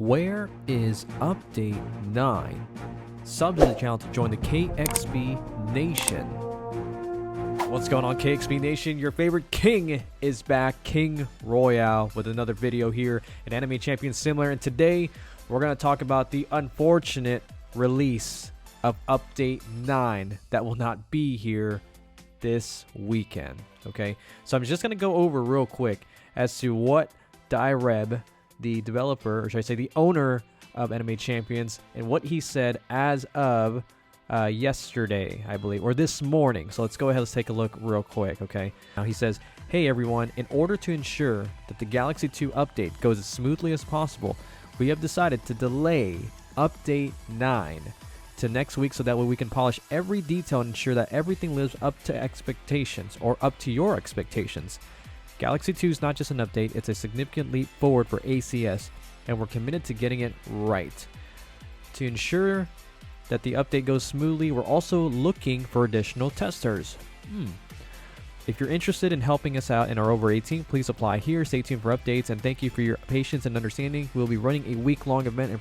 Where is update 9? Sub to the channel to join the KXB Nation. What's going on, KXB Nation? Your favorite king is back, King Royale, with another video here at Anime Champions Similar. And today we're going to talk about the unfortunate release of update 9 that will not be here this weekend. Okay, so I'm just going to go over real quick as to what Direb, the developer, or should I say the owner of Anime Champions, and what he said as of yesterday, I believe, or this morning. So let's go ahead, let's take a look real quick. Okay, now he says, hey everyone, in order to ensure that the Galaxy 2 update goes as smoothly as possible, we have decided to delay update 9 to next week, so that way we can polish every detail and ensure that everything lives up to expectations, or up to your expectations. Galaxy 2 is not just an update, it's a significant leap forward for ACS, and we're committed to getting it right. To ensure that the update goes smoothly, we're also looking for additional testers. If you're interested in helping us out and are over 18, please apply here. Stay tuned for updates, and thank you for your patience and understanding. We'll be running a week-long event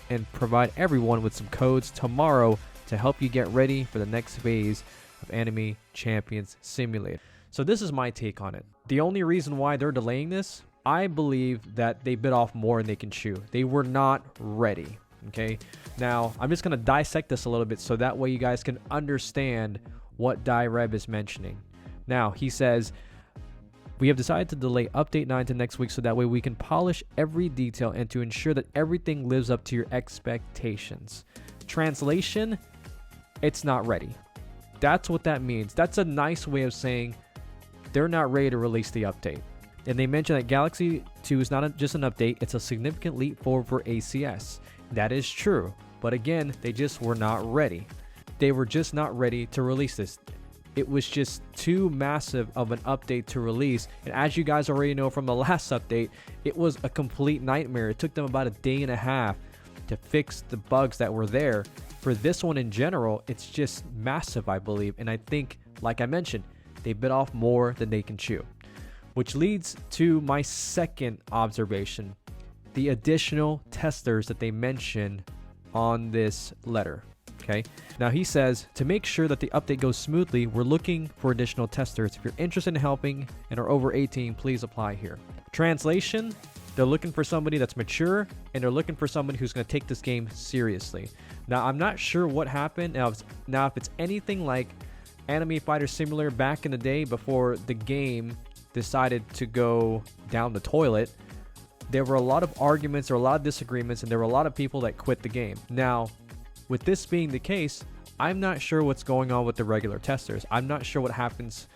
and provide everyone with some codes tomorrow to help you get ready for the next phase of Anime Champions Simulator. So this is my take on it. The only reason why they're delaying this, I believe that they bit off more than they can chew. They were not ready. Okay, now I'm just going to dissect this a little bit so that way you guys can understand what Direb is mentioning. Now he says, we have decided to delay update 9 to next week so that way we can polish every detail and to ensure that everything lives up to your expectations. Translation, it's not ready. That's what that means. That's a nice way of saying they're not ready to release the update. And they mentioned that Galaxy 2 is not just an update, it's a significant leap forward for ACS. That is true, but again, they just were not ready. They were just not ready to release this. It was just too massive of an update to release, and as you guys already know from the last update, it was a complete nightmare. It took them about a day and a half to fix the bugs that were there. For this one in general, it's just massive, I believe, and I think, like I mentioned, they bit off more than they can chew. Which leads to my second observation, the additional testers that they mention on this letter. Okay, now he says, to make sure that the update goes smoothly, we're looking for additional testers. If you're interested in helping and are over 18, please apply here. Translation, they're looking for somebody that's mature, and they're looking for somebody who's going to take this game seriously. Now, I'm not sure what happened. Now, if it's anything like Anime Fighter Simulator back in the day before the game decided to go down the toilet, there were a lot of arguments, or a lot of disagreements, and there were a lot of people that quit the game. Now, with this being the case, I'm not sure what's going on with the regular testers. I'm not sure what happens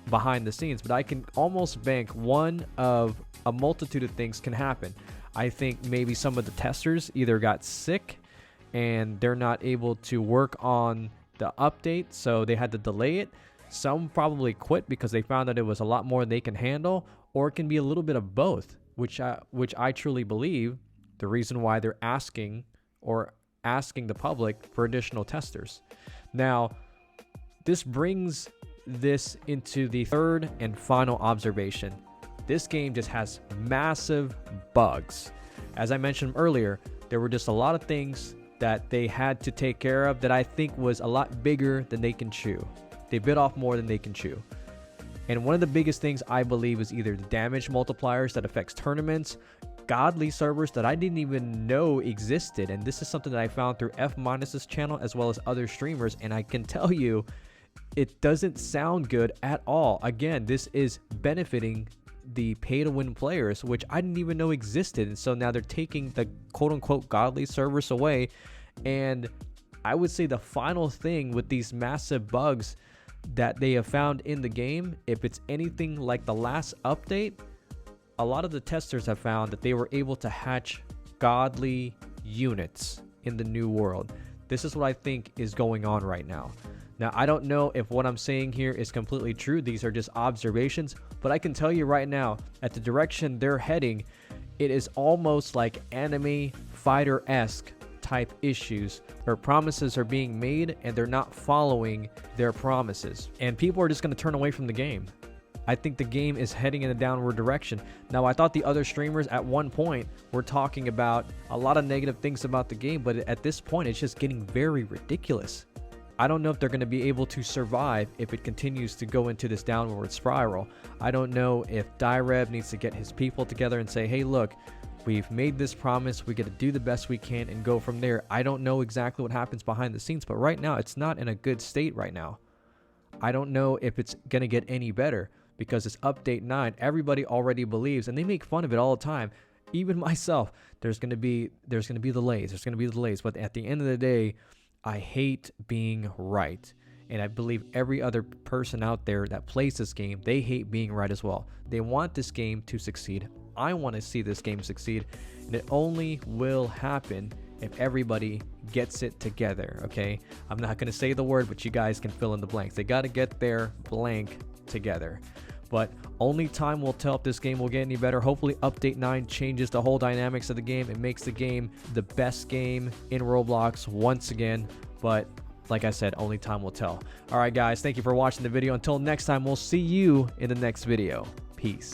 behind the scenes, but I can almost bank one of a multitude of things can happen. I think maybe some of the testers either got sick and they're not able to work on the update, so they had to delay it. Some probably quit because they found that it was a lot more than they can handle, or it can be a little bit of both, which I truly believe the reason why they're asking the public for additional testers. Now, this brings this into the third and final observation. This game just has massive bugs. As I mentioned earlier, there were just a lot of things that they had to take care of that I think was a lot bigger than they can chew. They bit off more than they can chew. And one of the biggest things I believe is either the damage multipliers that affects tournaments, godly servers that I didn't even know existed, and this is something that I found through F-Minus's channel as well as other streamers, and I can tell you it doesn't sound good at all. Again, this is benefiting the pay-to-win players, which I didn't even know existed, and so now they're taking the quote-unquote godly servers away. And I would say the final thing with these massive bugs that they have found in the game, if it's anything like the last update, a lot of the testers have found that they were able to hatch godly units in the new world. This is what I think is going on right now. Now, I don't know if what I'm saying here is completely true. These are just observations, but I can tell you right now, at the direction they're heading, it is almost like Anime Fighter-esque type issues where promises are being made and they're not following their promises. And people are just going to turn away from the game. I think the game is heading in a downward direction. Now, I thought the other streamers at one point were talking about a lot of negative things about the game, but at this point, it's just getting very ridiculous. I don't know if they're going to be able to survive if it continues to go into this downward spiral. I don't know if Direb needs to get his people together and say, hey, look, we've made this promise. We got to do the best we can and go from there. I don't know exactly what happens behind the scenes, but right now, it's not in a good state right now. I don't know if it's going to get any better because it's update 9. Everybody already believes, and they make fun of it all the time. Even myself, there's going to be delays. But at the end of the day, I hate being right. And I believe every other person out there that plays this game, they hate being right as well. They want this game to succeed. I want to see this game succeed. And it only will happen if everybody gets it together, okay? I'm not going to say the word, but you guys can fill in the blanks. They got to get their blank together. But only time will tell if this game will get any better. Hopefully update 9 changes the whole dynamics of the game. It makes the game the best game in Roblox once again. But like I said, only time will tell. All right, guys, thank you for watching the video. Until next time, we'll see you in the next video. Peace.